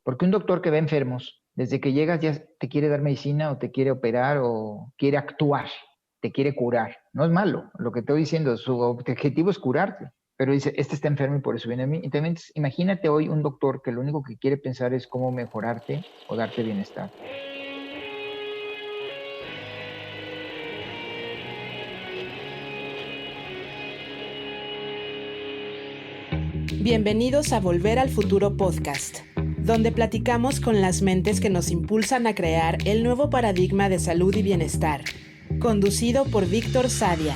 Porque un doctor que ve enfermos, desde que llegas ya te quiere dar medicina o te quiere operar o quiere actuar, te quiere curar. No es malo, lo que estoy diciendo, su objetivo es curarte. Pero dice, este está enfermo y por eso viene a mí. Entonces, imagínate hoy un doctor que lo único que quiere pensar es cómo mejorarte o darte bienestar. Bienvenidos a Volver al Futuro Podcast, donde platicamos con las mentes que nos impulsan a crear el nuevo paradigma de salud y bienestar. Conducido por Víctor Sadia.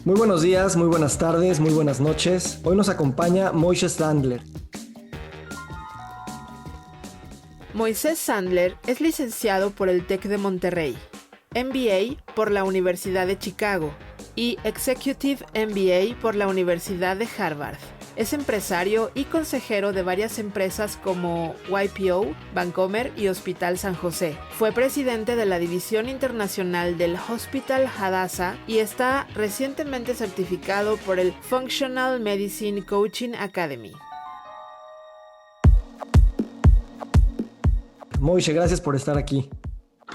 Muy buenos días, muy buenas tardes, muy buenas noches. Hoy nos acompaña Moisés Sandler. Moisés Sandler es licenciado por el TEC de Monterrey, MBA por la Universidad de Chicago y Executive MBA por la Universidad de Harvard. Es empresario y consejero de varias empresas como YPO, Bancomer y Hospital San José. Fue presidente de la División Internacional del Hospital Hadassah y está recientemente certificado por el Functional Medicine Coaching Academy. Moisés, gracias por estar aquí.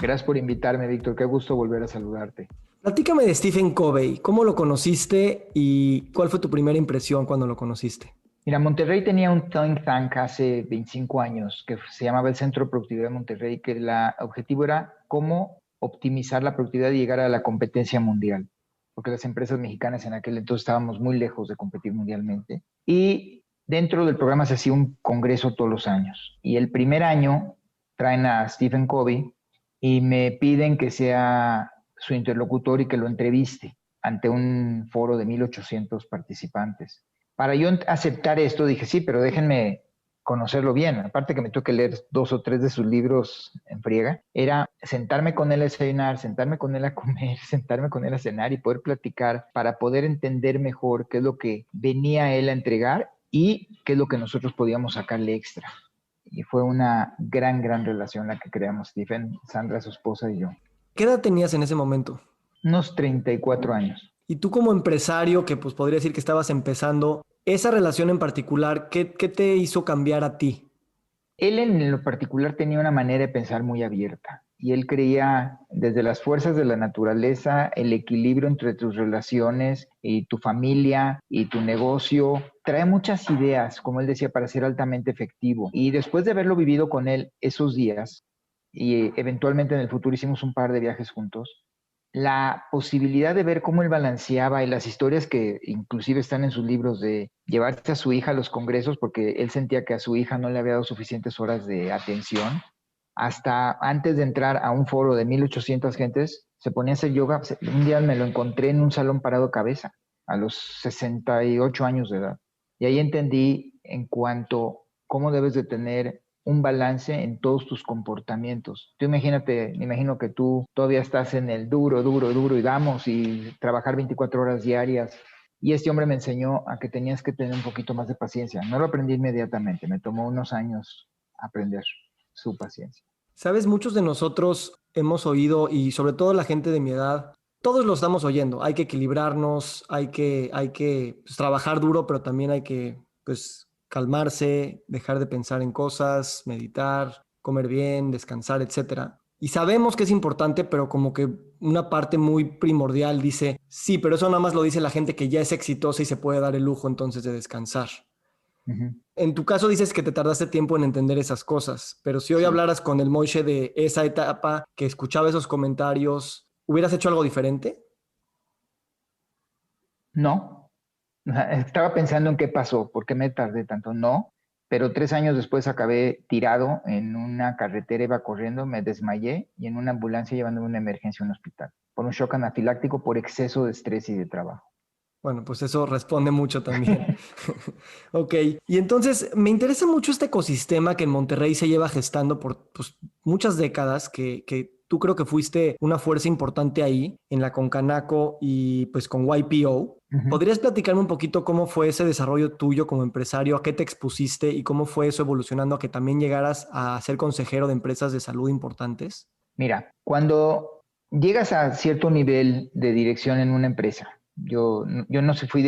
Gracias por invitarme, Víctor. Qué gusto volver a saludarte. Platícame de Stephen Covey. ¿Cómo lo conociste y cuál fue tu primera impresión cuando lo conociste? Mira, Monterrey tenía un think tank hace 25 años que se llamaba el Centro de Productividad de Monterrey, que el objetivo era cómo optimizar la productividad y llegar a la competencia mundial, porque las empresas mexicanas en aquel entonces estábamos muy lejos de competir mundialmente. Y dentro del programa se hacía un congreso todos los años. Y el primer año traen a Stephen Covey y me piden que sea su interlocutor y que lo entreviste ante un foro de 1,800 participantes. Para yo aceptar esto, dije, sí, pero déjenme conocerlo bien. Aparte que me tuve que leer 2 o 3 de sus libros en friega, era sentarme con él a desayunar, sentarme con él a comer, sentarme con él a cenar y poder platicar para poder entender mejor qué es lo que venía él a entregar y qué es lo que nosotros podíamos sacarle extra. Y fue una gran relación la que creamos Stephen, Sandra, su esposa y yo. ¿Qué edad tenías en ese momento? Unos 34 años. Y tú como empresario, que pues podría decir que estabas empezando, esa relación en particular, ¿qué te hizo cambiar a ti? Él en lo particular tenía una manera de pensar muy abierta y él creía desde las fuerzas de la naturaleza, el equilibrio entre tus relaciones y tu familia y tu negocio. Trae muchas ideas, como él decía, para ser altamente efectivo. Y después de haberlo vivido con él esos días, y eventualmente en el futuro hicimos un par de viajes juntos, la posibilidad de ver cómo él balanceaba y las historias que inclusive están en sus libros de llevarse a su hija a los congresos porque él sentía que a su hija no le había dado suficientes horas de atención, hasta antes de entrar a un foro de 1,800 gentes, se ponía a hacer yoga. Un día me lo encontré en un salón parado de cabeza, a los 68 años de edad. Y ahí entendí en cuanto cómo debes de tener un balance en todos tus comportamientos. Tú imagínate, me imagino que tú todavía estás en el duro y vamos y trabajar 24 horas diarias. Y este hombre me enseñó a que tenías que tener un poquito más de paciencia. No lo aprendí inmediatamente, me tomó unos años aprender su paciencia. Sabes, muchos de nosotros hemos oído, y sobre todo la gente de mi edad, todos lo estamos oyendo. Hay que equilibrarnos, hay que pues, trabajar duro, pero también hay que pues, calmarse, dejar de pensar en cosas, meditar, comer bien, descansar, etc. Y sabemos que es importante, pero como que una parte muy primordial dice, sí, pero eso nada más lo dice la gente que ya es exitosa y se puede dar el lujo entonces de descansar. Uh-huh. En tu caso dices que te tardaste tiempo en entender esas cosas, pero si hoy hablaras con el Moishe de esa etapa, que escuchaba esos comentarios, ¿hubieras hecho algo diferente? No, estaba pensando en qué pasó, por qué me tardé tanto. No, pero 3 años después acabé tirado en una carretera, iba corriendo, me desmayé y en una ambulancia llevándome una emergencia a un hospital por un shock anafiláctico por exceso de estrés y de trabajo. Bueno, pues eso responde mucho también. Ok, y entonces me interesa mucho este ecosistema que en Monterrey se lleva gestando por pues, muchas décadas, que tú creo que fuiste una fuerza importante ahí, en la Concanaco y pues con YPO. Uh-huh. ¿Podrías platicarme un poquito cómo fue ese desarrollo tuyo como empresario, a qué te expusiste y cómo fue eso evolucionando a que también llegaras a ser consejero de empresas de salud importantes? Mira, cuando llegas a cierto nivel de dirección en una empresa, yo no fui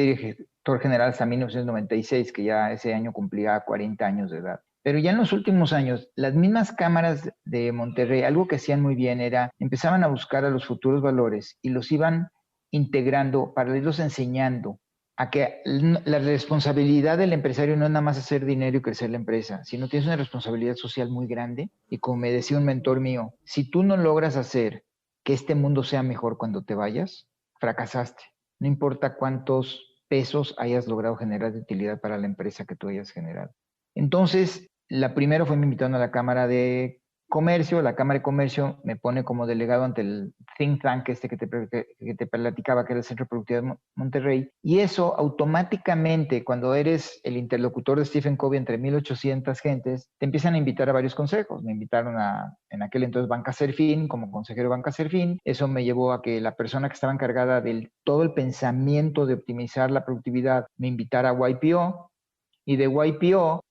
director general hasta 1996, que ya ese año cumplía 40 años de edad. Pero ya en los últimos años, las mismas cámaras de Monterrey, algo que hacían muy bien era, empezaban a buscar a los futuros valores y los iban integrando para irlos enseñando a que la responsabilidad del empresario no es nada más hacer dinero y crecer la empresa, sino tienes una responsabilidad social muy grande. Y como me decía un mentor mío, si tú no logras hacer que este mundo sea mejor cuando te vayas, fracasaste. No importa cuántos pesos hayas logrado generar de utilidad para la empresa que tú hayas generado. Entonces, la primera fue me invitaron a la Cámara de Comercio. La Cámara de Comercio me pone como delegado ante el think tank que te platicaba, que era el Centro de Productividad de Monterrey. Y eso automáticamente, cuando eres el interlocutor de Stephen Covey entre 1,800 gentes, te empiezan a invitar a varios consejos. Me invitaron en aquel entonces, Banca Serfín, como consejero de Banca Serfín. Eso me llevó a que la persona que estaba encargada de todo el pensamiento de optimizar la productividad me invitara a YPO. Y de YPO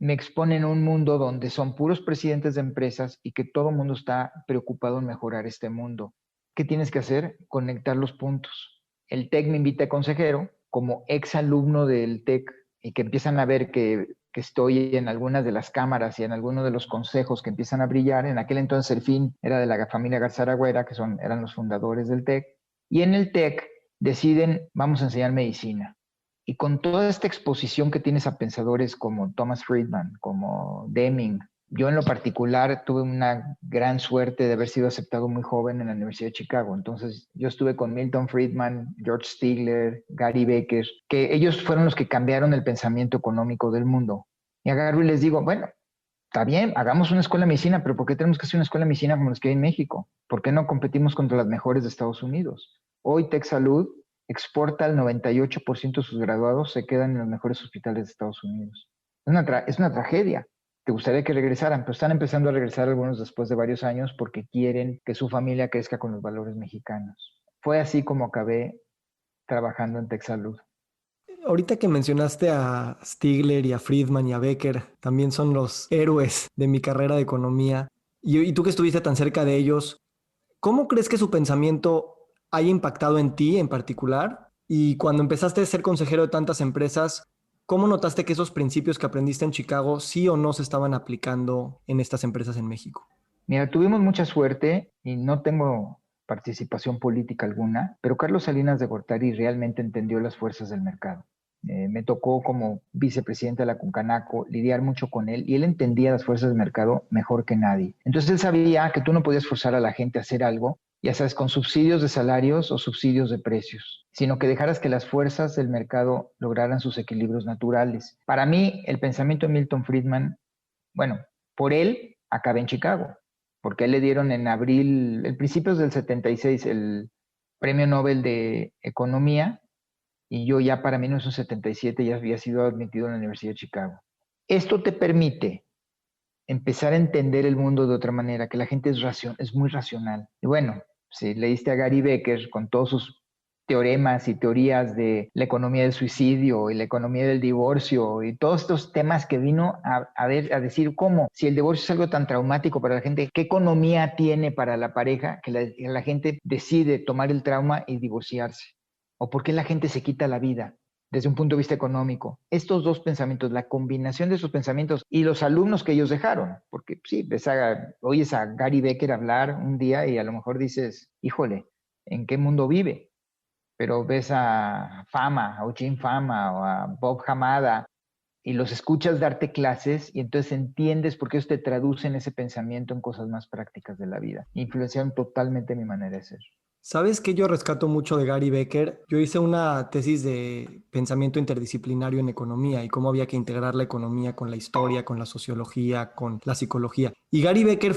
me exponen a un mundo donde son puros presidentes de empresas y que todo el mundo está preocupado en mejorar este mundo. ¿Qué tienes que hacer? Conectar los puntos. El TEC me invita a consejero como ex alumno del TEC y que empiezan a ver que estoy en algunas de las cámaras y en algunos de los consejos que empiezan a brillar. En aquel entonces el fin era de la familia Garzaragüera, que eran los fundadores del TEC. Y en el TEC deciden, vamos a enseñar medicina. Y con toda esta exposición que tienes a pensadores como Thomas Friedman, como Deming, yo en lo particular tuve una gran suerte de haber sido aceptado muy joven en la Universidad de Chicago. Entonces yo estuve con Milton Friedman, George Stigler, Gary Becker, que ellos fueron los que cambiaron el pensamiento económico del mundo. Y a Gary les digo, bueno, está bien, hagamos una escuela de medicina, pero ¿por qué tenemos que hacer una escuela de medicina como las que hay en México? ¿Por qué no competimos contra las mejores de Estados Unidos? Hoy TechSalud exporta el 98% de sus graduados, se quedan en los mejores hospitales de Estados Unidos. Es una tragedia. Te gustaría que regresaran, pero están empezando a regresar algunos después de varios años porque quieren que su familia crezca con los valores mexicanos. Fue así como acabé trabajando en TechSalud. Ahorita que mencionaste a Stigler y a Friedman y a Becker, también son los héroes de mi carrera de economía. Y tú que estuviste tan cerca de ellos, ¿cómo crees que su pensamiento haya impactado en ti en particular? Y cuando empezaste a ser consejero de tantas empresas, ¿cómo notaste que esos principios que aprendiste en Chicago sí o no se estaban aplicando en estas empresas en México? Mira, tuvimos mucha suerte y no tengo participación política alguna, pero Carlos Salinas de Gortari realmente entendió las fuerzas del mercado. Me tocó como vicepresidente de la Concanaco lidiar mucho con él y él entendía las fuerzas del mercado mejor que nadie. Entonces él sabía que tú no podías forzar a la gente a hacer algo, ya sabes, con subsidios de salarios o subsidios de precios, sino que dejaras que las fuerzas del mercado lograran sus equilibrios naturales. Para mí, el pensamiento de Milton Friedman, bueno, por él acabé en Chicago, porque a él le dieron en abril, el principios del 76, el Premio Nobel de Economía, y yo ya para 1977 ya había sido admitido en la Universidad de Chicago. Esto te permite empezar a entender el mundo de otra manera, que la gente es muy racional. Y bueno, si leíste a Gary Becker con todos sus teoremas y teorías de la economía del suicidio y la economía del divorcio y todos estos temas que vino a decir cómo, si el divorcio es algo tan traumático para la gente, ¿qué economía tiene para la pareja que la gente decide tomar el trauma y divorciarse? ¿O por qué la gente se quita la vida desde un punto de vista económico? Estos dos pensamientos, la combinación de esos pensamientos y los alumnos que ellos dejaron, porque sí, oyes a Gary Becker hablar un día y a lo mejor dices, híjole, ¿en qué mundo vive? Pero ves a Fama, a Jim Fama o a Bob Hamada y los escuchas darte clases y entonces entiendes por qué ellos te traducen ese pensamiento en cosas más prácticas de la vida. Influenciaron totalmente mi manera de ser. ¿Sabes qué yo rescato mucho de Gary Becker? Yo hice una tesis de pensamiento interdisciplinario en economía y cómo había que integrar la economía con la historia, con la sociología, con la psicología. Y Gary Becker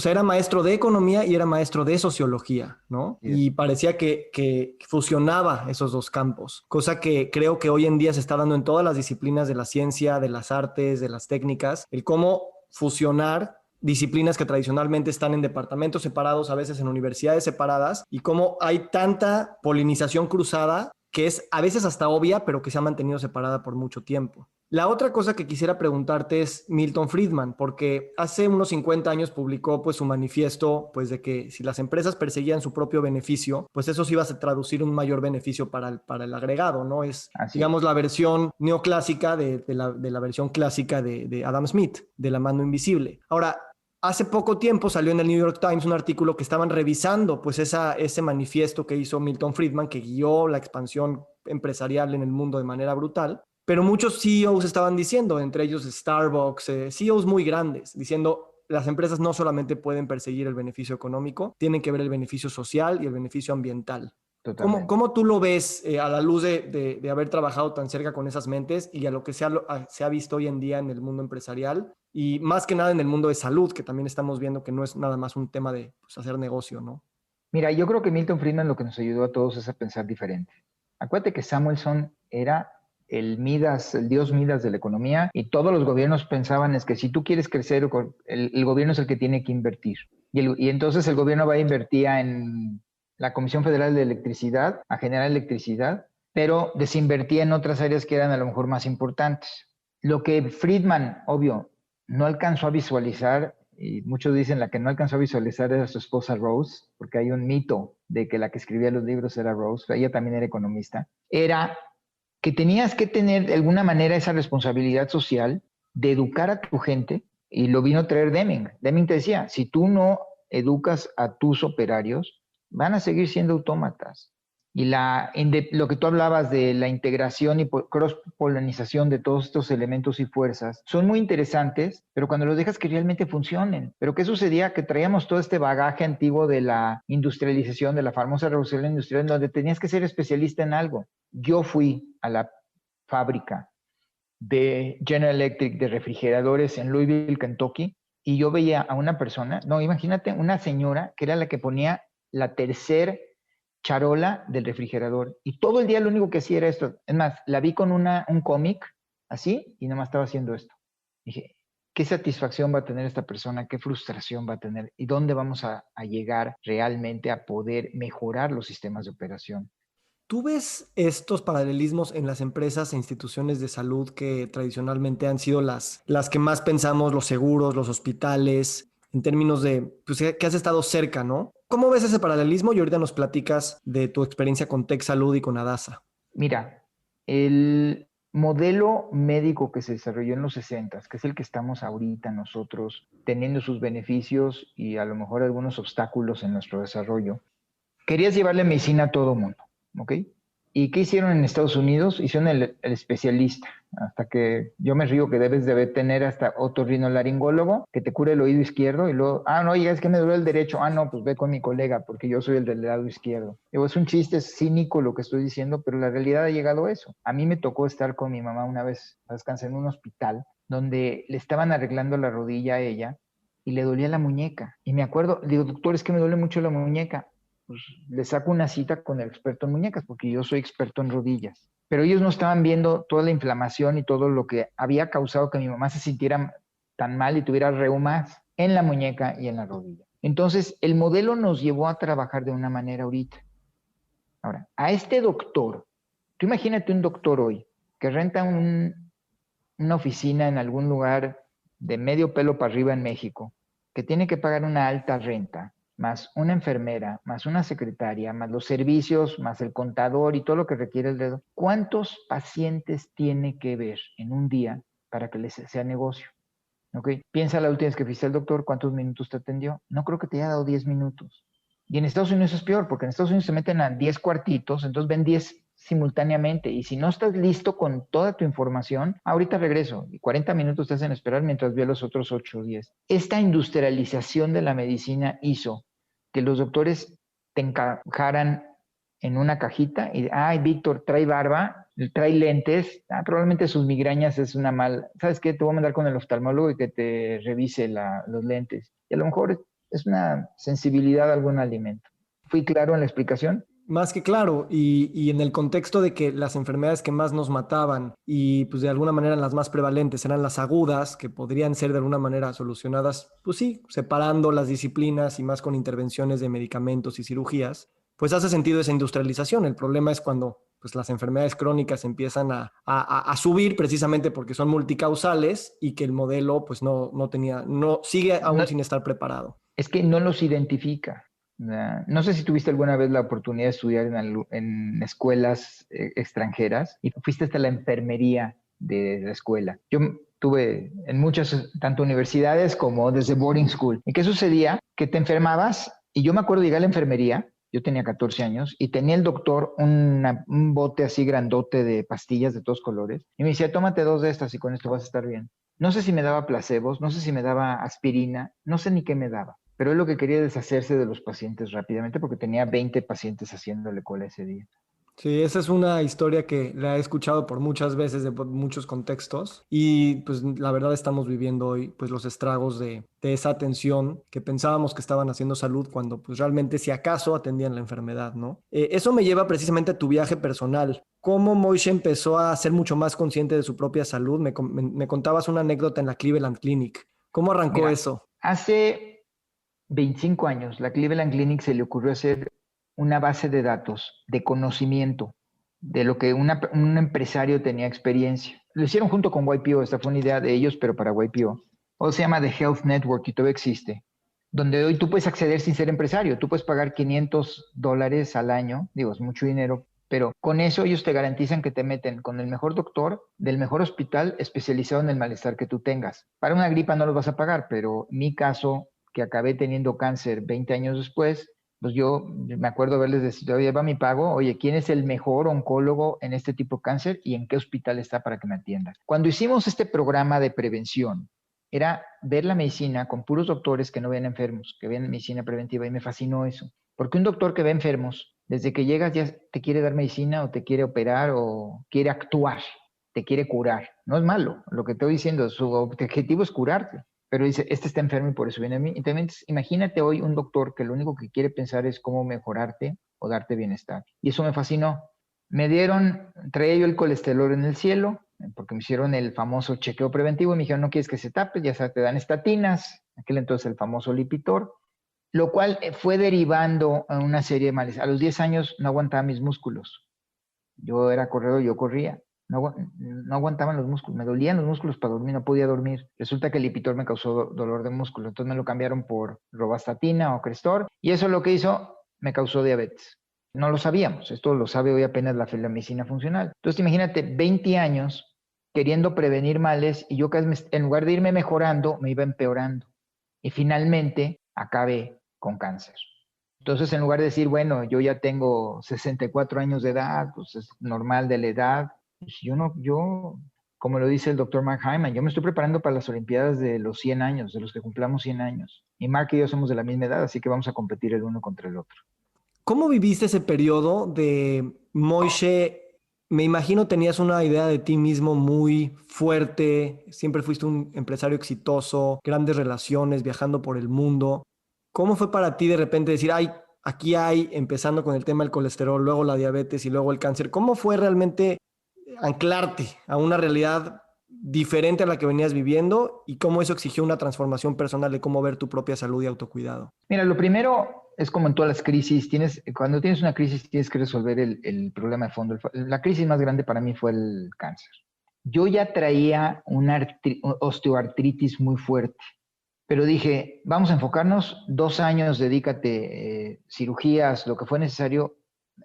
era maestro de economía y era maestro de sociología, ¿no? Yes. Y parecía que fusionaba esos dos campos, cosa que creo que hoy en día se está dando en todas las disciplinas de la ciencia, de las artes, de las técnicas, el cómo fusionar disciplinas que tradicionalmente están en departamentos separados, a veces en universidades separadas, y cómo hay tanta polinización cruzada que es a veces hasta obvia, pero que se ha mantenido separada por mucho tiempo. La otra cosa que quisiera preguntarte es Milton Friedman, porque hace unos 50 años publicó pues su manifiesto pues de que si las empresas perseguían su propio beneficio, pues eso sí iba a traducir un mayor beneficio para el agregado, ¿no? Es, Así digamos, es. la versión neoclásica de la versión clásica de Adam Smith, de la mano invisible. Ahora, hace poco tiempo salió en el New York Times un artículo que estaban revisando pues ese manifiesto que hizo Milton Friedman, que guió la expansión empresarial en el mundo de manera brutal. Pero muchos CEOs estaban diciendo, entre ellos Starbucks, CEOs muy grandes, diciendo las empresas no solamente pueden perseguir el beneficio económico, tienen que ver el beneficio social y el beneficio ambiental. Totalmente. ¿Cómo tú lo ves a la luz de haber trabajado tan cerca con esas mentes y a lo que se ha visto hoy en día en el mundo empresarial y más que nada en el mundo de salud, que también estamos viendo que no es nada más un tema de pues, hacer negocio, ¿no? Mira, yo creo que Milton Friedman lo que nos ayudó a todos es a pensar diferente. Acuérdate que Samuelson era el Midas, el dios Midas de la economía, y todos los gobiernos pensaban es que si tú quieres crecer, el gobierno es el que tiene que invertir. Y entonces el gobierno va a invertir en la Comisión Federal de Electricidad, a generar electricidad, pero desinvertía en otras áreas que eran a lo mejor más importantes. Lo que Friedman, obvio, no alcanzó a visualizar, y muchos dicen la que no alcanzó a visualizar era su esposa Rose, porque hay un mito de que la que escribía los libros era Rose, ella también era economista, era que tenías que tener de alguna manera esa responsabilidad social de educar a tu gente, y lo vino a traer Deming. Deming te decía, si tú no educas a tus operarios, van a seguir siendo autómatas. Y lo que tú hablabas de la integración y cross-polinización de todos estos elementos y fuerzas son muy interesantes, pero cuando los dejas que realmente funcionen. Pero ¿qué sucedía? Que traíamos todo este bagaje antiguo de la industrialización, de la famosa revolución industrial, en donde tenías que ser especialista en algo. Yo fui a la fábrica de General Electric de refrigeradores en Louisville, Kentucky, y yo veía a una persona, no, imagínate, una señora que era la que ponía la tercera charola del refrigerador. Y todo el día lo único que hacía era esto. Es más, la vi con un cómic así y nada más estaba haciendo esto. Dije, ¿qué satisfacción va a tener esta persona? ¿Qué frustración va a tener? ¿Y dónde vamos a llegar realmente a poder mejorar los sistemas de operación? ¿Tú ves estos paralelismos en las empresas e instituciones de salud que tradicionalmente han sido las que más pensamos, los seguros, los hospitales, en términos de pues, que has estado cerca, ¿no? ¿Cómo ves ese paralelismo? Y ahorita nos platicas de tu experiencia con Tech Salud y con Adasa. Mira, el modelo médico que se desarrolló en los 60, que es el que estamos ahorita nosotros teniendo sus beneficios y a lo mejor algunos obstáculos en nuestro desarrollo, querías llevarle medicina a todo mundo, ¿ok? ¿Y qué hicieron en Estados Unidos? Hicieron el especialista, hasta que yo me río que debes de tener hasta otorrinolaringólogo que te cure el oído izquierdo y luego, no, oiga, es que me duele el derecho. No, pues ve con mi colega porque yo soy el del lado izquierdo. Digo, es un chiste, es cínico lo que estoy diciendo, pero la realidad ha llegado a eso. A mí me tocó estar con mi mamá una vez, descansé en un hospital, donde le estaban arreglando la rodilla a ella y le dolía la muñeca. Y me acuerdo, digo, doctor, es que me duele mucho la muñeca. Pues le saco una cita con el experto en muñecas, porque yo soy experto en rodillas. Pero ellos no estaban viendo toda la inflamación y todo lo que había causado que mi mamá se sintiera tan mal y tuviera reumas en la muñeca y en la rodilla. Entonces, el modelo nos llevó a trabajar de una manera ahorita. Ahora, a este doctor, tú imagínate un doctor hoy que renta una oficina en algún lugar de medio pelo para arriba en México, que tiene que pagar una alta renta, más una enfermera, más una secretaria, más los servicios, más el contador y todo lo que requiere el dedo. ¿Cuántos pacientes tiene que ver en un día para que les sea negocio? ¿Okay? Piensa la última vez que fuiste al doctor, ¿cuántos minutos te atendió? No creo que te haya dado 10 minutos. Y en Estados Unidos es peor, porque en Estados Unidos se meten a 10 cuartitos, entonces ven 10 simultáneamente. Y si no estás listo con toda tu información, ahorita regreso. Y 40 minutos te hacen esperar mientras veo los otros 8 o 10. Esta industrialización de la medicina hizo que los doctores te encajaran en una cajita y, Víctor, trae barba, trae lentes, probablemente sus migrañas es una mal, ¿sabes qué? Te voy a mandar con el oftalmólogo y que te revise los lentes. Y a lo mejor es una sensibilidad a algún alimento. ¿Fui claro en la explicación? Más que claro, y en el contexto de que las enfermedades que más nos mataban y pues de alguna manera las más prevalentes eran las agudas, que podrían ser de alguna manera solucionadas, pues sí, separando las disciplinas y más con intervenciones de medicamentos y cirugías, pues hace sentido esa industrialización. El problema es cuando pues las enfermedades crónicas empiezan a subir precisamente porque son multicausales y que el modelo pues no sigue aún No, sin estar preparado. es que no los identifica. No sé si tuviste alguna vez la oportunidad de estudiar en escuelas extranjeras y fuiste hasta la enfermería de la escuela. Yo tuve en muchas, tanto universidades como desde boarding school. ¿Y qué sucedía? Que te enfermabas y yo me acuerdo llegar a la enfermería, yo tenía 14 años y tenía el doctor un bote así grandote de pastillas de todos colores y me decía, tómate 2 de estas y con esto vas a estar bien. No sé si me daba placebos, no sé si me daba aspirina, no sé ni qué me daba, pero él lo que quería es deshacerse de los pacientes rápidamente porque tenía 20 pacientes haciéndole cola ese día. Sí, esa es una historia que la he escuchado por muchas veces de muchos contextos y pues la verdad estamos viviendo hoy pues los estragos de esa atención que pensábamos que estaban haciendo salud cuando pues realmente si acaso atendían la enfermedad, ¿no? Eso me lleva precisamente a tu viaje personal. ¿Cómo Moishe empezó a ser mucho más consciente de su propia salud? Me contabas una anécdota en la Cleveland Clinic. ¿Cómo arrancó Mira, eso? hace 25 años la Cleveland Clinic se le ocurrió hacer una base de datos de conocimiento de lo que un empresario tenía experiencia. Lo hicieron junto con YPO, esta fue una idea de ellos, pero para YPO. O se llama The Health Network y todavía existe, donde hoy tú puedes acceder sin ser empresario. Tú puedes pagar $500 al año, digo, es mucho dinero, pero con eso ellos te garantizan que te meten con el mejor doctor del mejor hospital especializado en el malestar que tú tengas. Para una gripa no lo vas a pagar, pero mi caso, que acabé teniendo cáncer 20 años después, pues yo me acuerdo haberles decidido, oye, va mi pago, oye, ¿quién es el mejor oncólogo en este tipo de cáncer y en qué hospital está para que me atienda? Cuando hicimos este programa de prevención, era ver la medicina con puros doctores que no ven enfermos, que ven medicina preventiva, y me fascinó eso. Porque un doctor que ve enfermos, desde que llegas ya te quiere dar medicina o te quiere operar o quiere actuar, te quiere curar. No es malo, lo que estoy diciendo, su objetivo es curarte. Pero dice, este está enfermo y por eso viene a mí. Entonces, imagínate hoy un doctor que lo único que quiere pensar es cómo mejorarte o darte bienestar. Y eso me fascinó. Traía yo el colesterol en el cielo, porque me hicieron el famoso chequeo preventivo y me dijeron, no quieres que se tape, ya sabes, te dan estatinas, aquel entonces el famoso Lipitor, lo cual fue derivando a una serie de males. A los 10 años no aguantaba mis músculos. Yo era corredor, yo corría. No aguantaban los músculos, me dolían los músculos para dormir, no podía dormir. Resulta que el Lipitor me causó dolor de músculo, entonces me lo cambiaron por robastatina o Crestor y eso lo que hizo, me causó diabetes. No lo sabíamos, esto lo sabe hoy apenas la medicina funcional. Entonces imagínate, 20 años queriendo prevenir males y yo en lugar de irme mejorando, me iba empeorando. Y finalmente acabé con cáncer. Entonces, en lugar de decir, bueno, yo ya tengo 64 años de edad, pues es normal de la edad, pues como lo dice el doctor Mark Hyman, yo me estoy preparando para las Olimpiadas de los 100 años, de los que cumplamos 100 años. Y Mark y yo somos de la misma edad, así que vamos a competir el uno contra el otro. ¿Cómo viviste ese periodo de Moishe? Me imagino tenías una idea de ti mismo muy fuerte, siempre fuiste un empresario exitoso, grandes relaciones, viajando por el mundo. ¿Cómo fue para ti de repente decir, ay, aquí hay, empezando con el tema del colesterol, luego la diabetes y luego el cáncer? ¿Cómo fue realmente anclarte a una realidad diferente a la que venías viviendo y cómo eso exigió una transformación personal de cómo ver tu propia salud y autocuidado? Mira, lo primero es como en todas las crisis, cuando tienes una crisis tienes que resolver el problema de fondo. La crisis más grande para mí fue el cáncer. Yo ya traía una osteoartritis muy fuerte, pero dije, vamos a enfocarnos, 2 años, dedícate, cirugías, lo que fue necesario.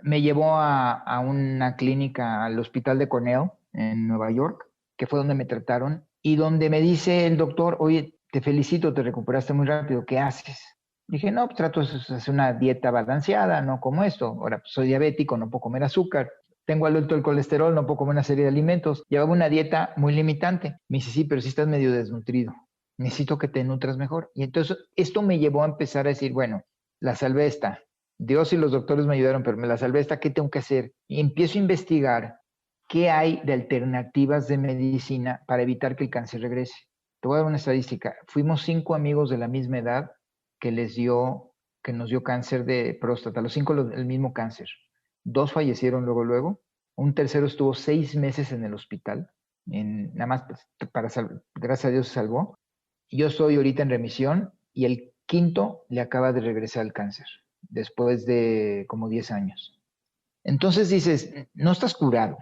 Me llevó a una clínica, al hospital de Cornell en Nueva York, que fue donde me trataron, y donde me dice el doctor, oye, te felicito, te recuperaste muy rápido, ¿qué haces? Dije, no, pues trato de hacer una dieta balanceada, no como esto. Ahora, pues, soy diabético, no puedo comer azúcar. Tengo alto el colesterol, no puedo comer una serie de alimentos. Llevaba una dieta muy limitante. Me dice, sí, pero sí estás medio desnutrido. Necesito que te nutras mejor. Y entonces esto me llevó a empezar a decir, bueno, la salvé esta. Dios y los doctores me ayudaron, pero me la salvé esta, ¿qué tengo que hacer? Y empiezo a investigar qué hay de alternativas de medicina para evitar que el cáncer regrese. Te voy a dar una estadística. Fuimos 5 amigos de la misma edad que nos dio cáncer de próstata, los 5 el mismo cáncer. 2 fallecieron luego, un tercero estuvo 6 meses en el hospital, nada más gracias a Dios se salvó. Yo estoy ahorita en remisión y el quinto le acaba de regresar el cáncer, después de como 10 años. Entonces dices, no estás curado.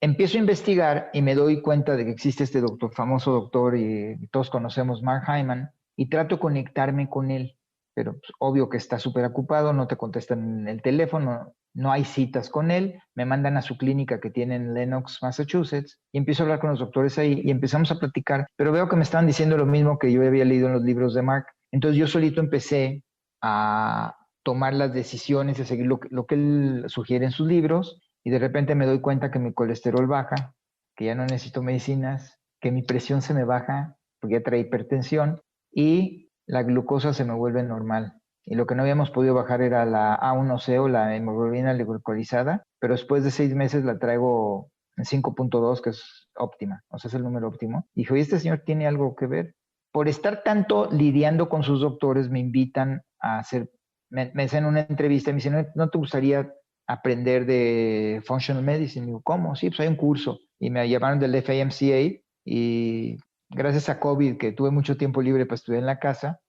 Empiezo a investigar y me doy cuenta de que existe este doctor, famoso doctor, y todos conocemos, Mark Hyman, y trato de conectarme con él. Pero pues, obvio que está súper ocupado, no te contestan el teléfono, no hay citas con él, me mandan a su clínica que tiene en Lenox, Massachusetts, y empiezo a hablar con los doctores ahí y empezamos a platicar, pero veo que me estaban diciendo lo mismo que yo había leído en los libros de Mark. Entonces yo solito empecé a tomar las decisiones, a seguir lo que él sugiere en sus libros, y de repente me doy cuenta que mi colesterol baja, que ya no necesito medicinas, que mi presión se me baja, porque ya trae hipertensión, y la glucosa se me vuelve normal. Y lo que no habíamos podido bajar era la A1C o la hemoglobina glicosilada, pero después de 6 meses la traigo en 5.2, que es óptima, o sea, es el número óptimo. Y dijo, ¿y este señor tiene algo que ver? Por estar tanto lidiando con sus doctores, me invitan a hacer, me hacen una entrevista y me dicen, ¿no te gustaría aprender de Functional Medicine? Y digo, ¿cómo? Sí, pues hay un curso. Y me llevaron del FAMCA y gracias a COVID, que tuve mucho tiempo libre para estudiar en la casa,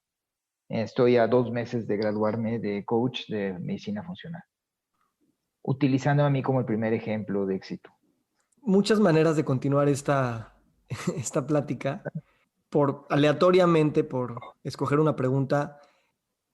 estoy a 2 meses de graduarme de coach de medicina funcional, utilizando a mí como el primer ejemplo de éxito. Muchas maneras de continuar esta plática. Aleatoriamente, por escoger una pregunta,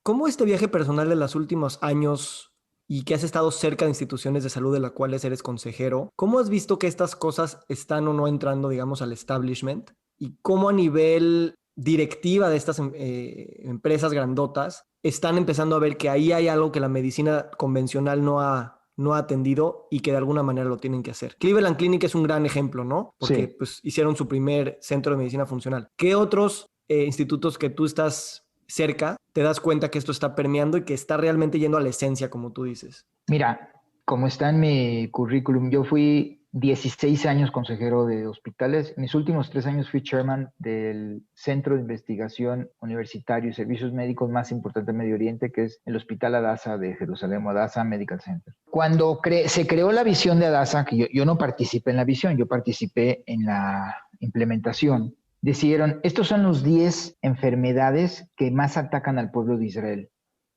¿cómo este viaje personal de los últimos años y que has estado cerca de instituciones de salud de las cuales eres consejero, cómo has visto que estas cosas están o no entrando, digamos, al establishment? ¿Y cómo a nivel directiva de estas empresas grandotas están empezando a ver que ahí hay algo que la medicina convencional no ha atendido y que de alguna manera lo tienen que hacer? Cleveland Clinic es un gran ejemplo, ¿no? Porque Sí. pues, hicieron su primer centro de medicina funcional. ¿Qué otros institutos que tú estás cerca te das cuenta que esto está permeando y que está realmente yendo a la esencia, como tú dices? Mira, como está en mi currículum, yo fui 16 años consejero de hospitales. Mis últimos 3 años fui chairman del Centro de Investigación Universitario y Servicios Médicos más importante del Medio Oriente, que es el Hospital Hadassah de Jerusalén, Hadassah Medical Center. Cuando se creó la visión de Hadassah, que yo no participé en la visión, yo participé en la implementación, decidieron, estos son los 10 enfermedades que más atacan al pueblo de Israel.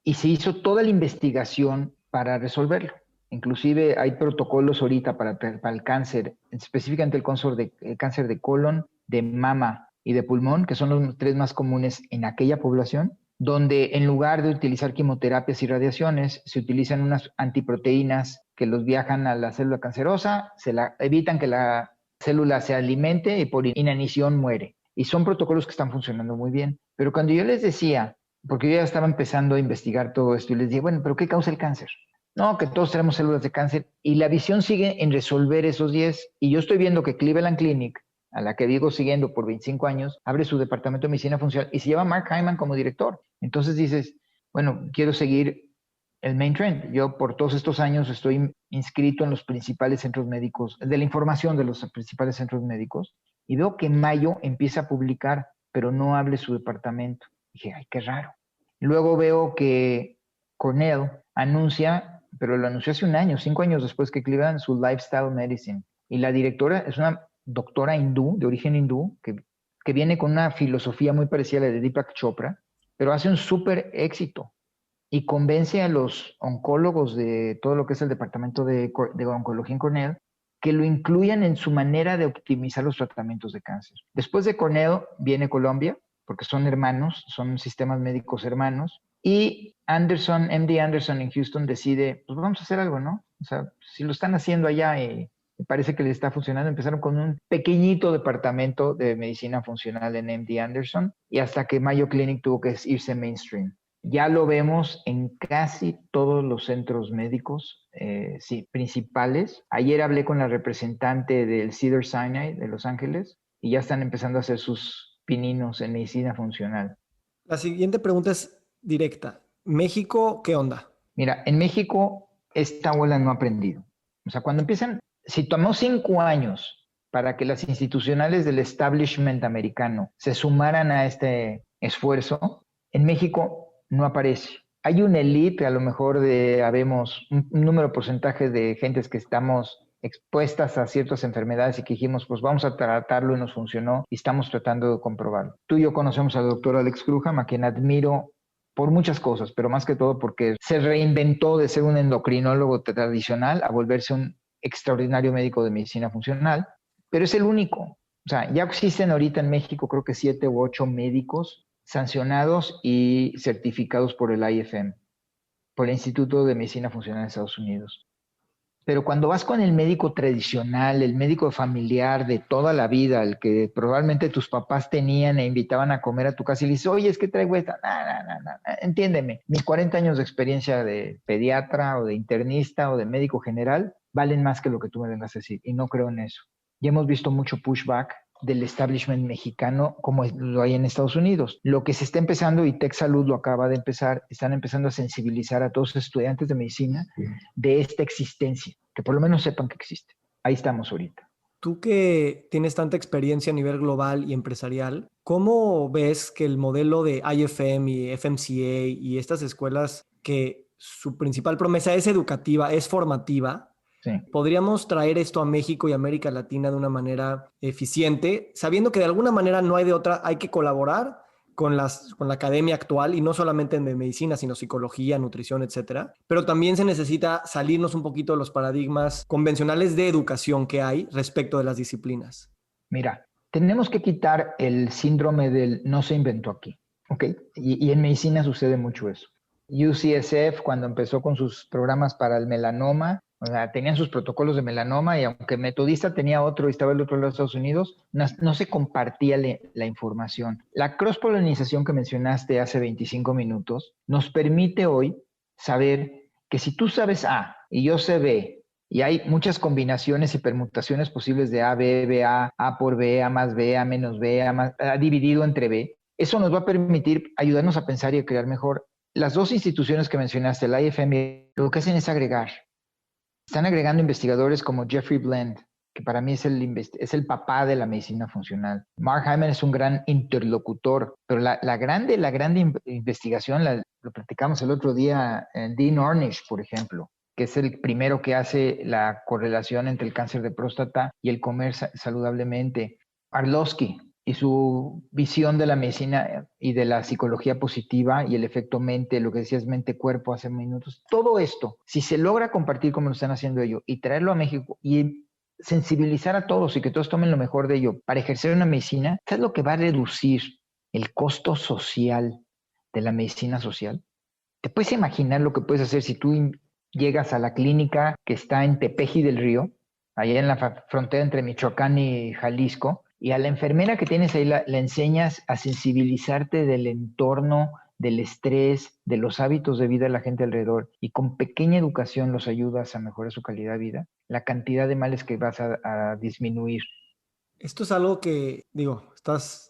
Y se hizo toda la investigación para resolverlo. Inclusive hay protocolos ahorita para el cáncer, específicamente el cáncer de colon, de mama y de pulmón, que son los 3 más comunes en aquella población, donde en lugar de utilizar quimioterapias y radiaciones, se utilizan unas antiproteínas que los viajan a la célula cancerosa, evitan que la célula se alimente y por inanición muere. Y son protocolos que están funcionando muy bien. Pero cuando yo les decía, porque yo ya estaba empezando a investigar todo esto, y les dije, bueno, ¿pero qué causa el cáncer? No, que todos tenemos células de cáncer, y la visión sigue en resolver esos 10, y yo estoy viendo que Cleveland Clinic, a la que digo siguiendo por 25 años, abre su departamento de medicina funcional y se lleva Mark Hyman como director. Entonces dices, bueno, quiero seguir el main trend. Yo por todos estos años estoy inscrito en los principales centros médicos, de la información de los principales centros médicos, y veo que en mayo empieza a publicar, pero no abre su departamento. Dije, ay, qué raro. Luego veo que Cornell anuncia, pero lo anunció hace un año, 5 años después que Cleveland, su Lifestyle Medicine. Y la directora es una doctora hindú, de origen hindú, que viene con una filosofía muy parecida a la de Deepak Chopra, pero hace un súper éxito y convence a los oncólogos de todo lo que es el departamento de oncología en Cornell que lo incluyan en su manera de optimizar los tratamientos de cáncer. Después de Cornell viene Columbia, porque son hermanos, son sistemas médicos hermanos, y Anderson, MD Anderson en Houston decide, pues vamos a hacer algo, ¿no? O sea, si lo están haciendo allá y me parece que les está funcionando, empezaron con un pequeñito departamento de medicina funcional en MD Anderson, y hasta que Mayo Clinic tuvo que irse mainstream. Ya lo vemos en casi todos los centros médicos principales. Ayer hablé con la representante del Cedars-Sinai de Los Ángeles y ya están empezando a hacer sus pininos en medicina funcional. La siguiente pregunta es directa. ¿México qué onda? Mira, en México esta abuela no ha aprendido. O sea, cuando empiezan, si tomó 5 años para que las institucionales del establishment americano se sumaran a este esfuerzo, en México no aparece. Hay una elite, a lo mejor habemos un número porcentaje de gentes que estamos expuestas a ciertas enfermedades y que dijimos, pues vamos a tratarlo y nos funcionó y estamos tratando de comprobarlo. Tú y yo conocemos al doctor Alex Krujam, a quien admiro por muchas cosas, pero más que todo porque se reinventó de ser un endocrinólogo tradicional a volverse un extraordinario médico de medicina funcional, pero es el único. O sea, ya existen ahorita en México creo que 7 u 8 médicos sancionados y certificados por el IFM, por el Instituto de Medicina Funcional de Estados Unidos. Pero cuando vas con el médico tradicional, el médico familiar de toda la vida, el que probablemente tus papás tenían e invitaban a comer a tu casa y le dices, oye, es que traigo esta, no, entiéndeme, mis 40 años de experiencia de pediatra o de internista o de médico general valen más que lo que tú me vengas a decir y no creo en eso. Ya hemos visto mucho pushback del establishment mexicano como lo hay en Estados Unidos. Lo que se está empezando, y Tech Salud lo acaba de empezar, están empezando a sensibilizar a todos los estudiantes de medicina de esta existencia, que por lo menos sepan que existe. Ahí estamos ahorita. Tú que tienes tanta experiencia a nivel global y empresarial, ¿cómo ves que el modelo de IFM y FMCA y estas escuelas que su principal promesa es educativa, es formativa, Sí. podríamos traer esto a México y América Latina de una manera eficiente, sabiendo que de alguna manera no hay de otra, hay que colaborar con la academia actual y no solamente en medicina, sino psicología, nutrición, etcétera. Pero también se necesita salirnos un poquito de los paradigmas convencionales de educación que hay respecto de las disciplinas. Mira, tenemos que quitar el síndrome del no se inventó aquí, ¿ok? Y en medicina sucede mucho eso. UCSF, cuando empezó con sus programas para el melanoma, o sea, tenían sus protocolos de melanoma y aunque Metodista tenía otro y estaba el otro lado de Estados Unidos, no se compartía la información. La cross-polinización que mencionaste hace 25 minutos nos permite hoy saber que si tú sabes A y yo sé B, y hay muchas combinaciones y permutaciones posibles de A, B, B, A por B, A más B, A menos B, A dividido entre B, eso nos va a permitir ayudarnos a pensar y a crear mejor. Las dos instituciones que mencionaste, la IFM, lo que hacen es agregar. Están agregando investigadores como Jeffrey Blend, que para mí es el papá de la medicina funcional. Mark Hyman es un gran interlocutor, pero la grande investigación, lo platicamos el otro día, Dean Ornish, por ejemplo, que es el primero que hace la correlación entre el cáncer de próstata y el comer saludablemente. Arlovsky y su visión de la medicina y de la psicología positiva y el efecto mente, lo que decías mente-cuerpo hace minutos, todo esto, si se logra compartir como lo están haciendo ellos y traerlo a México y sensibilizar a todos y que todos tomen lo mejor de ello para ejercer una medicina, ¿sabes lo que va a reducir el costo social de la medicina social? ¿Te puedes imaginar lo que puedes hacer si tú llegas a la clínica que está en Tepeji del Río, allá en la frontera entre Michoacán y Jalisco, y a la enfermera que tienes ahí la enseñas a sensibilizarte del entorno, del estrés, de los hábitos de vida de la gente alrededor, y con pequeña educación los ayudas a mejorar su calidad de vida, la cantidad de males que vas a disminuir? Esto es algo que,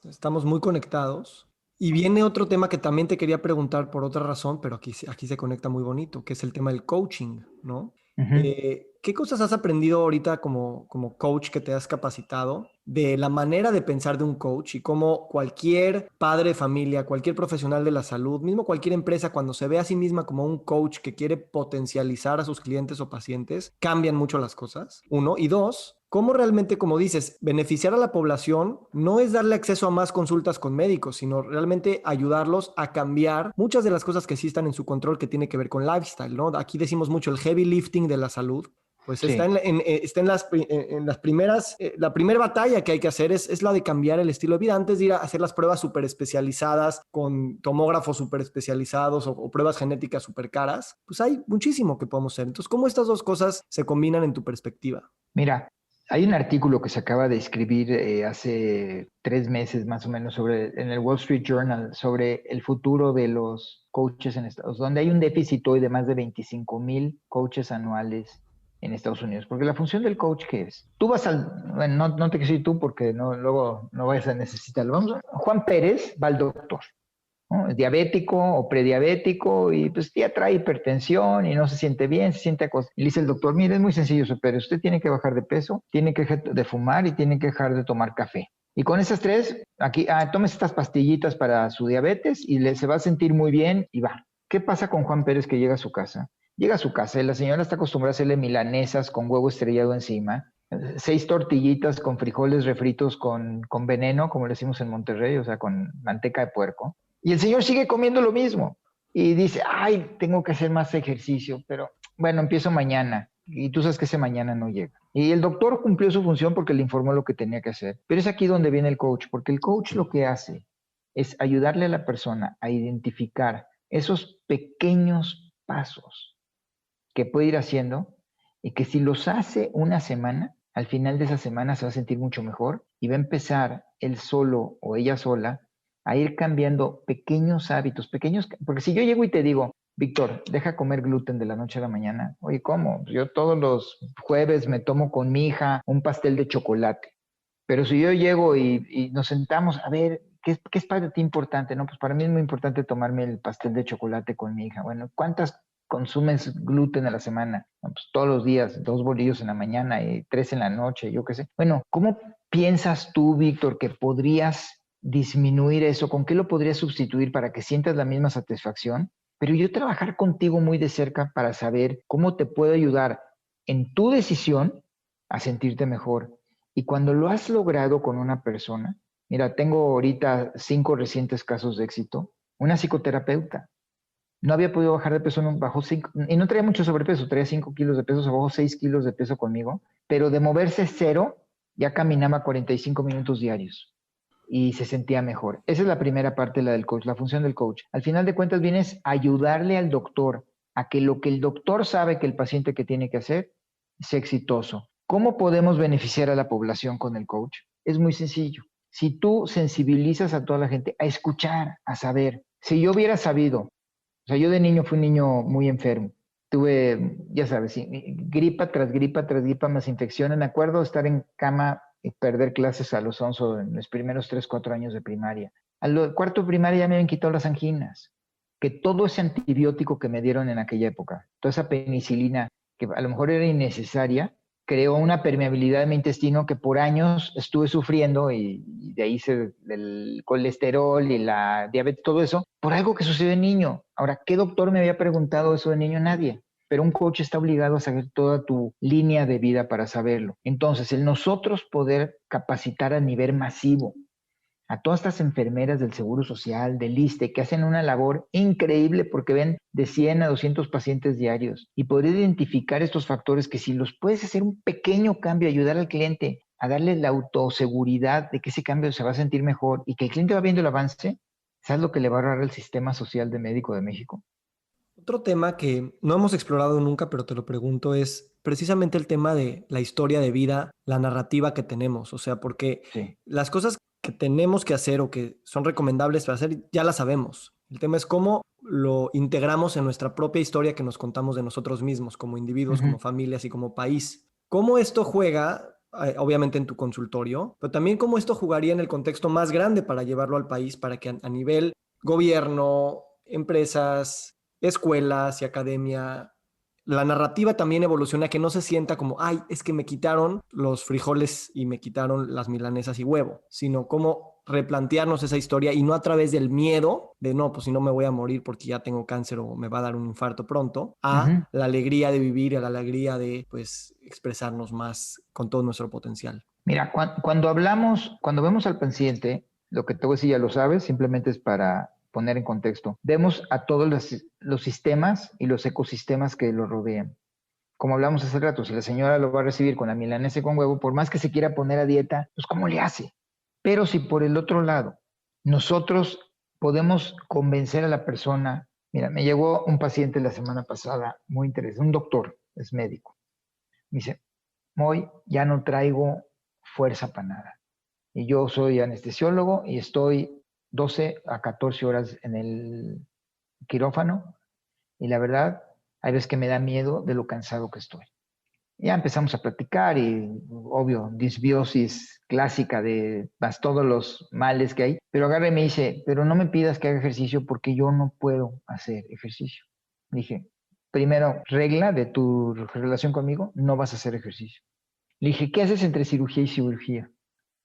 estamos muy conectados. Y viene otro tema que también te quería preguntar por otra razón, pero aquí se conecta muy bonito, que es el tema del coaching, ¿no? ¿Qué cosas has aprendido ahorita como coach que te has capacitado de la manera de pensar de un coach y cómo cualquier padre de familia, cualquier profesional de la salud, mismo cualquier empresa, cuando se ve a sí misma como un coach que quiere potencializar a sus clientes o pacientes, cambian mucho las cosas? Uno. Y dos, cómo realmente, como dices, beneficiar a la población no es darle acceso a más consultas con médicos, sino realmente ayudarlos a cambiar muchas de las cosas que sí están en su control que tiene que ver con lifestyle, ¿no? Aquí decimos mucho el heavy lifting de la salud. Pues sí. Está en las primeras, la primera batalla que hay que hacer es la de cambiar el estilo de vida. Antes de ir a hacer las pruebas súper especializadas con tomógrafos súper especializados o pruebas genéticas súper caras, pues hay muchísimo que podemos hacer. Entonces, ¿cómo estas dos cosas se combinan en tu perspectiva? Mira, hay un artículo que se acaba de escribir hace 3 meses más o menos en el Wall Street Journal sobre el futuro de los coaches en Estados Unidos, donde hay un déficit hoy de más de 25,000 coaches anuales en Estados Unidos. Porque la función del coach, ¿qué es? Tú vas bueno, no te quiero decir tú porque luego no vayas a necesitarlo. Juan Pérez va al doctor, ¿no? Es diabético o prediabético y pues ya trae hipertensión y no se siente bien, se siente acostado. Y le dice el doctor, mire, es muy sencillo, pero usted tiene que bajar de peso, tiene que dejar de fumar y tiene que dejar de tomar café. Y con esas 3, aquí, tomes estas pastillitas para su diabetes y se va a sentir muy bien y va. ¿Qué pasa con Juan Pérez que llega a su casa? Llega a su casa y la señora está acostumbrada a hacerle milanesas con huevo estrellado encima, 6 tortillitas con frijoles refritos con veneno, como le decimos en Monterrey, o sea, con manteca de puerco. Y el señor sigue comiendo lo mismo. y dice, ay, tengo que hacer más ejercicio, pero bueno, empiezo mañana. Y tú sabes que ese mañana no llega. Y el doctor cumplió su función porque le informó lo que tenía que hacer. Pero es aquí donde viene el coach, porque el coach lo que hace es ayudarle a la persona a identificar esos pequeños pasos que puede ir haciendo y que si los hace una semana, al final de esa semana se va a sentir mucho mejor y va a empezar él solo o ella sola a ir cambiando pequeños hábitos, pequeños, porque si yo llego y te digo, Víctor, deja comer gluten de la noche a la mañana. Oye, ¿cómo? Yo todos los jueves me tomo con mi hija un pastel de chocolate. Pero si yo llego y nos sentamos, a ver, ¿qué es para ti importante? No, pues para mí es muy importante tomarme el pastel de chocolate con mi hija. Bueno, ¿cuántas consumes gluten a la semana? No, pues todos los días, 2 bolillos en la mañana y 3 en la noche, yo qué sé. Bueno, ¿cómo piensas tú, Víctor, que podrías disminuir eso? ¿Con qué lo podrías sustituir para que sientas la misma satisfacción? Pero yo trabajar contigo muy de cerca para saber cómo te puedo ayudar en tu decisión a sentirte mejor. Y cuando lo has logrado con una persona, mira, tengo ahorita 5 recientes casos de éxito, una psicoterapeuta. No había podido bajar de peso, bajó 5, y no traía mucho sobrepeso, traía 5 kilos de peso, se bajó 6 kilos de peso conmigo, pero de moverse cero, ya caminaba 45 minutos diarios y se sentía mejor. Esa es la primera parte, la del coach, la función del coach. Al final de cuentas vienes a ayudarle al doctor a que lo que el doctor sabe que el paciente que tiene que hacer sea exitoso. ¿Cómo podemos beneficiar a la población con el coach? Es muy sencillo. Si tú sensibilizas a toda la gente a escuchar, a saber, si yo hubiera sabido, o sea, yo de niño fui un niño muy enfermo. Tuve, ya sabes, gripa tras gripa tras gripa, más infecciones. Me acuerdo estar en cama y perder clases a los 11 en los primeros 3, 4 años de primaria. Al cuarto de primaria ya me habían quitado las anginas. Que todo ese antibiótico que me dieron en aquella época, toda esa penicilina que a lo mejor era innecesaria, creó una permeabilidad de mi intestino que por años estuve sufriendo y de ahí el colesterol y la diabetes, todo eso, por algo que sucedió de niño. Ahora, ¿qué doctor me había preguntado eso de niño? Nadie. Pero un coach está obligado a saber toda tu línea de vida para saberlo. Entonces, el nosotros poder capacitar a nivel masivo a todas estas enfermeras del Seguro Social, del ISSSTE, que hacen una labor increíble porque ven de 100 a 200 pacientes diarios y poder identificar estos factores que si los puedes hacer un pequeño cambio, ayudar al cliente a darle la autoseguridad de que ese cambio se va a sentir mejor y que el cliente va viendo el avance, ¿sabes lo que le va a ahorrar el Sistema Social de Médico de México? Otro tema que no hemos explorado nunca, pero te lo pregunto, es precisamente el tema de la historia de vida, la narrativa que tenemos. O sea, porque Sí. las cosas que tenemos que hacer o que son recomendables para hacer, ya las sabemos. El tema es cómo lo integramos en nuestra propia historia que nos contamos de nosotros mismos, como individuos, como familias y como país. ¿Cómo esto juega, obviamente en tu consultorio, pero también cómo esto jugaría en el contexto más grande para llevarlo al país, para que a nivel gobierno, empresas, escuelas y academia, la narrativa también evoluciona, que no se sienta como, ay, es que me quitaron los frijoles y me quitaron las milanesas y huevo, sino como replantearnos esa historia y no a través del miedo de no, pues si no me voy a morir porque ya tengo cáncer o me va a dar un infarto pronto, a la alegría de vivir, a la alegría de pues expresarnos más con todo nuestro potencial. Mira, cuando vemos al paciente, lo que te voy a decir ya lo sabes, simplemente es para poner en contexto. Vemos a todos los sistemas y los ecosistemas que lo rodean. Como hablamos hace rato, si la señora lo va a recibir con la milanesa con huevo, por más que se quiera poner a dieta, pues ¿cómo le hace? Pero si por el otro lado nosotros podemos convencer a la persona, mira, me llegó un paciente la semana pasada, muy interesante, un doctor, es médico. Me dice, Moy, ya no traigo fuerza para nada. Y yo soy anestesiólogo y estoy 12 a 14 horas en el quirófano y la verdad, hay veces que me da miedo de lo cansado que estoy. Ya empezamos a platicar y, obvio, disbiosis clásica de más todos los males que hay, pero agarra y me dice, pero no me pidas que haga ejercicio porque yo no puedo hacer ejercicio. Dije, primero, regla de tu relación conmigo, no vas a hacer ejercicio. Le dije, ¿qué haces entre cirugía y cirugía?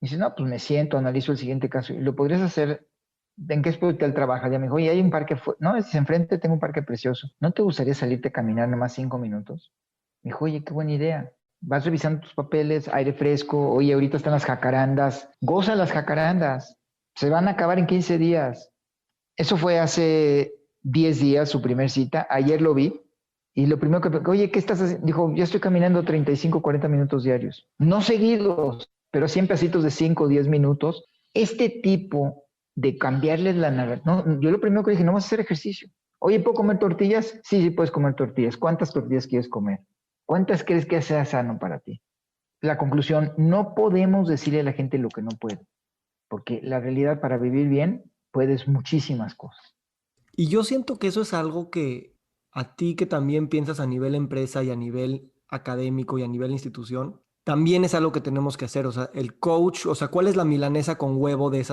Dice, no, pues me siento, analizo el siguiente caso. ¿Y lo podrías hacer? ¿En qué hospital trabajas? Ya me dijo, y hay un parque, no, es enfrente, tengo un parque precioso. ¿No te gustaría salirte a caminar nomás 5 minutos? Me dijo, oye, qué buena idea. Vas revisando tus papeles, aire fresco, oye, ahorita están las jacarandas. Goza las jacarandas. Se van a acabar en 15 días. Eso fue hace 10 días su primer cita. Ayer lo vi y lo primero que, oye, ¿qué estás haciendo? Dijo, ya estoy caminando 35, 40 minutos diarios. No seguidos, pero sí en pasitos de 5 o 10 minutos. Este tipo de cambiarles la narrativa. No, yo lo primero que dije, no vas a hacer ejercicio. Oye, ¿puedo comer tortillas? Sí, sí puedes comer tortillas. ¿Cuántas tortillas quieres comer? ¿Cuántas crees que sea sano para ti? La conclusión, no podemos decirle a la gente lo que no puede, porque la realidad para vivir bien puedes muchísimas cosas. Y yo siento que eso es algo que a ti que también piensas a nivel empresa y a nivel académico y a nivel institución, también es algo que tenemos que hacer. O sea, el coach, o sea, ¿cuál es la milanesa con huevo de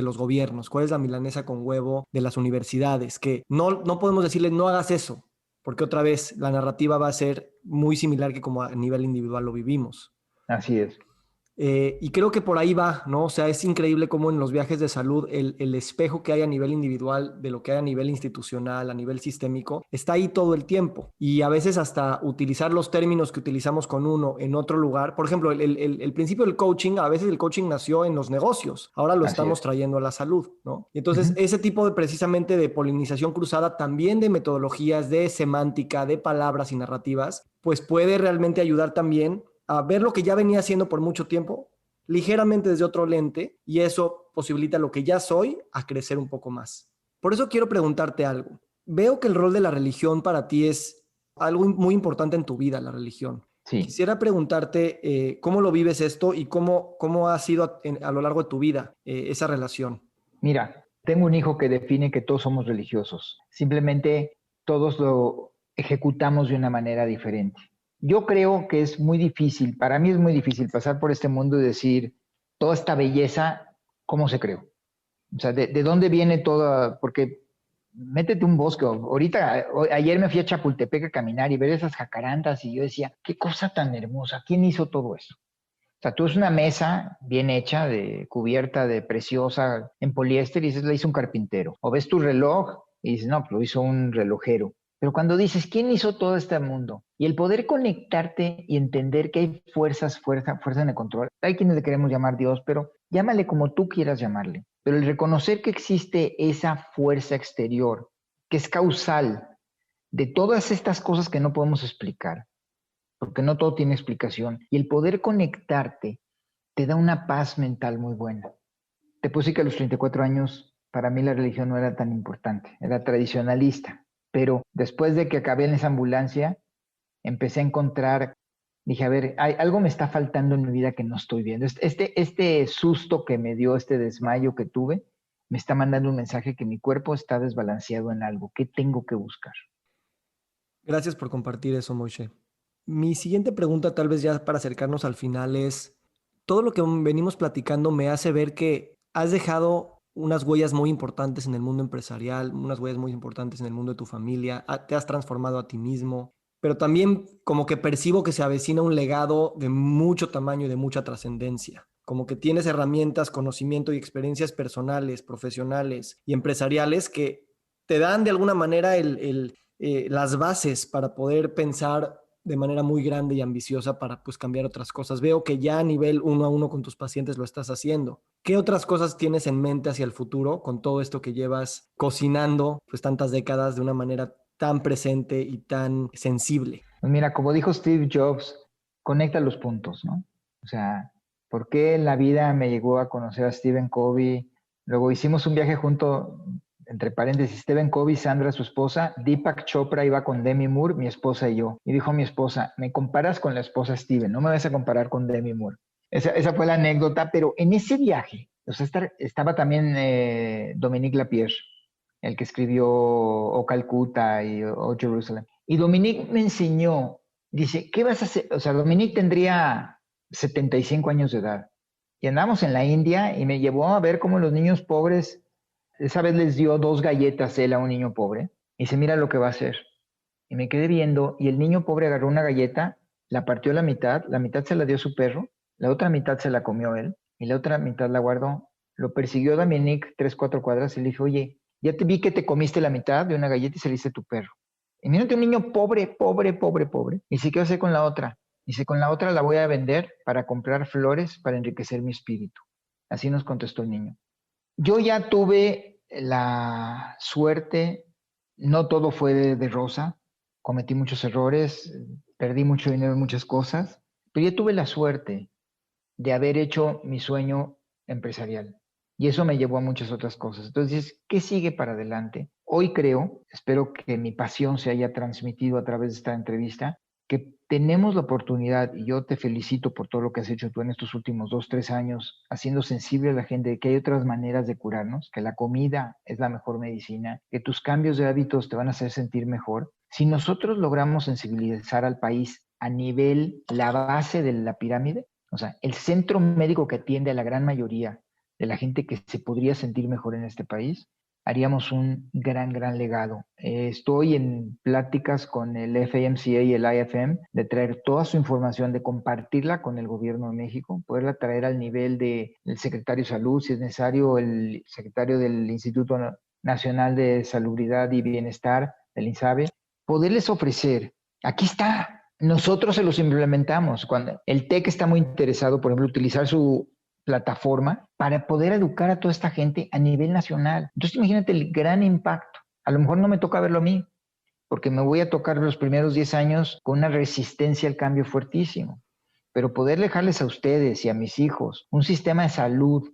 los gobiernos? ¿Cuál es la milanesa con huevo de las universidades? Que no podemos decirle no hagas eso, porque otra vez la narrativa va a ser muy similar que como a nivel individual lo vivimos. Así es. Y creo que por ahí va, ¿no? O sea, es increíble cómo en los viajes de salud el espejo que hay a nivel individual de lo que hay a nivel institucional, a nivel sistémico, está ahí todo el tiempo. Y a veces hasta utilizar los términos que utilizamos con uno en otro lugar. Por ejemplo, el principio del coaching, a veces el coaching nació en los negocios, ahora lo Así estamos es. trayendo a la salud, ¿no? Y entonces ese tipo de precisamente de polinización cruzada, también de metodologías, de semántica, de palabras y narrativas, pues puede realmente ayudar también a ver lo que ya venía haciendo por mucho tiempo, ligeramente desde otro lente, y eso posibilita lo que ya soy a crecer un poco más. Por eso quiero preguntarte algo. Veo que el rol de la religión para ti es algo muy importante en tu vida, la religión. Sí. Quisiera preguntarte cómo lo vives esto y cómo ha sido a lo largo de tu vida esa relación. Mira, tengo un hijo que define que todos somos religiosos. Simplemente todos lo ejecutamos de una manera diferente. Yo creo que es muy difícil, para mí es muy difícil pasar por este mundo y decir toda esta belleza, ¿cómo se creó? O sea, ¿de dónde viene toda? Porque métete un bosque. Ahorita, ayer me fui a Chapultepec a caminar y ver esas jacarandas y yo decía, qué cosa tan hermosa, ¿quién hizo todo eso? O sea, tú es una mesa bien hecha, de cubierta de preciosa en poliéster y dices, la hizo un carpintero. O ves tu reloj y dices, no, pues lo hizo un relojero. Pero cuando dices, ¿quién hizo todo este mundo? Y el poder conectarte y entender que hay fuerza en el control. Hay quienes le queremos llamar Dios, pero llámale como tú quieras llamarle. Pero el reconocer que existe esa fuerza exterior, que es causal de todas estas cosas que no podemos explicar, porque no todo tiene explicación. Y el poder conectarte te da una paz mental muy buena. Te puedo decir que a los 34 años, para mí la religión no era tan importante, era tradicionalista. Pero después de que acabé en esa ambulancia, empecé a encontrar, dije, a ver, algo me está faltando en mi vida que no estoy viendo. Este susto que me dio, este desmayo que tuve, me está mandando un mensaje que mi cuerpo está desbalanceado en algo. ¿Qué tengo que buscar? Gracias por compartir eso, Moishe. Mi siguiente pregunta, tal vez ya para acercarnos al final, es, todo lo que venimos platicando me hace ver que has dejado unas huellas muy importantes en el mundo empresarial, unas huellas muy importantes en el mundo de tu familia, te has transformado a ti mismo, pero también como que percibo que se avecina un legado de mucho tamaño y de mucha trascendencia, como que tienes herramientas, conocimiento y experiencias personales, profesionales y empresariales que te dan de alguna manera las bases para poder pensar de manera muy grande y ambiciosa para pues cambiar otras cosas. Veo que ya a nivel uno a uno con tus pacientes lo estás haciendo. ¿Qué otras cosas tienes en mente hacia el futuro con todo esto que llevas cocinando pues tantas décadas de una manera tan presente y tan sensible? Pues mira, como dijo Steve Jobs, conecta los puntos, ¿no? O sea, ¿por qué en la vida me llegó a conocer a Stephen Covey? Luego hicimos un viaje junto, entre paréntesis, Stephen Covey, Sandra, su esposa, Deepak Chopra iba con Demi Moore, mi esposa y yo. Y dijo mi esposa, me comparas con la esposa Steven, no me vas a comparar con Demi Moore. Esa fue la anécdota, pero en ese viaje, o sea, estaba también Dominique Lapierre, el que escribió O Calcuta y O Jerusalem. Y Dominique me enseñó, dice, ¿qué vas a hacer? O sea, Dominique tendría 75 años de edad. Y andamos en la India y me llevó a ver cómo los niños pobres, esa vez les dio 2 galletas él a un niño pobre. Y dice, mira lo que va a hacer. Y me quedé viendo y el niño pobre agarró una galleta, la partió a la mitad se la dio a su perro, la otra mitad se la comió él y la otra mitad la guardó. Lo persiguió Dominique 3, 4 cuadras y le dijo, oye, ya te vi que te comiste la mitad de una galleta y se la diste a tu perro. Y mírate un niño pobre, pobre, pobre, pobre. Y dice, ¿qué voy a hacer con la otra? Dice, con la otra la voy a vender para comprar flores para enriquecer mi espíritu. Así nos contestó el niño. Yo ya tuve la suerte No todo fue de rosa, cometí muchos errores, perdí mucho dinero en muchas cosas, pero yo tuve la suerte de haber hecho mi sueño empresarial. Y eso me llevó a muchas otras cosas. Entonces, ¿qué sigue para adelante? Hoy creo, espero que mi pasión se haya transmitido a través de esta entrevista, que tenemos la oportunidad, y yo te felicito por todo lo que has hecho tú en estos últimos 2, 3 años, haciendo sensible a la gente de que hay otras maneras de curarnos, que la comida es la mejor medicina, que tus cambios de hábitos te van a hacer sentir mejor. Si nosotros logramos sensibilizar al país a nivel, la base de la pirámide, o sea, el centro médico que atiende a la gran mayoría de la gente que se podría sentir mejor en este país, haríamos un gran legado. Estoy en pláticas con el FAMCA y el IFM de traer toda su información, de compartirla con el gobierno de México, poderla traer al nivel del secretario de Salud, si es necesario, el secretario del Instituto Nacional de Salubridad y Bienestar, del INSABE, poderles ofrecer, aquí está, nosotros se los implementamos. Cuando el TEC está muy interesado, por ejemplo, utilizar su plataforma para poder educar a toda esta gente a nivel nacional. Entonces imagínate el gran impacto. A lo mejor no me toca verlo a mí, porque me voy a tocar los primeros 10 años con una resistencia al cambio fuertísimo, pero poder dejarles a ustedes y a mis hijos un sistema de salud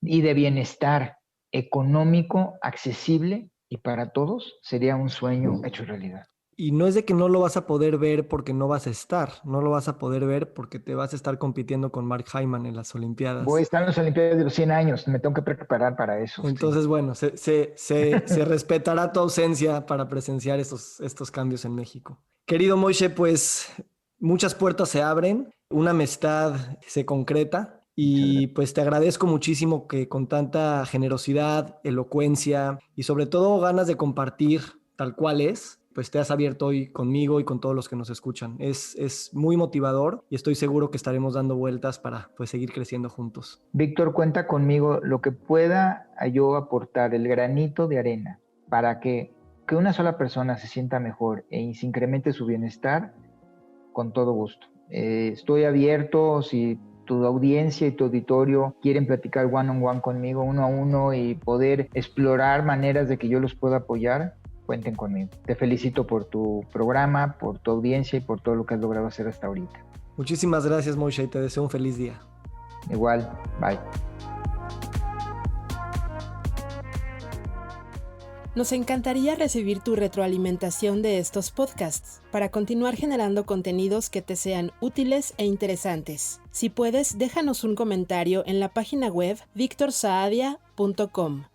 y de bienestar económico, accesible y para todos, sería un sueño hecho realidad. Y no es de que no lo vas a poder ver porque no vas a estar, no lo vas a poder ver porque te vas a estar compitiendo con Mark Hyman en las Olimpiadas. Voy a estar en las Olimpiadas de los 100 años, me tengo que preparar para eso. Entonces, sí. Bueno, se respetará tu ausencia para presenciar estos cambios en México. Querido Moishe, pues muchas puertas se abren, una amistad se concreta y pues te agradezco muchísimo que con tanta generosidad, elocuencia y sobre todo ganas de compartir tal cual es, pues te has abierto hoy conmigo y con todos los que nos escuchan. Es muy motivador y estoy seguro que estaremos dando vueltas para pues seguir creciendo juntos. Víctor, cuenta conmigo lo que pueda yo aportar, el granito de arena, para que una sola persona se sienta mejor e se incremente su bienestar, con todo gusto. Estoy abierto, si tu audiencia y tu auditorio quieren platicar one-on-one conmigo, uno a uno, y poder explorar maneras de que yo los pueda apoyar, cuenten conmigo. Te felicito por tu programa, por tu audiencia y por todo lo que has logrado hacer hasta ahorita. Muchísimas gracias, Moishe, y te deseo un feliz día. Igual, bye. Nos encantaría recibir tu retroalimentación de estos podcasts para continuar generando contenidos que te sean útiles e interesantes. Si puedes, déjanos un comentario en la página web victorsaadia.com.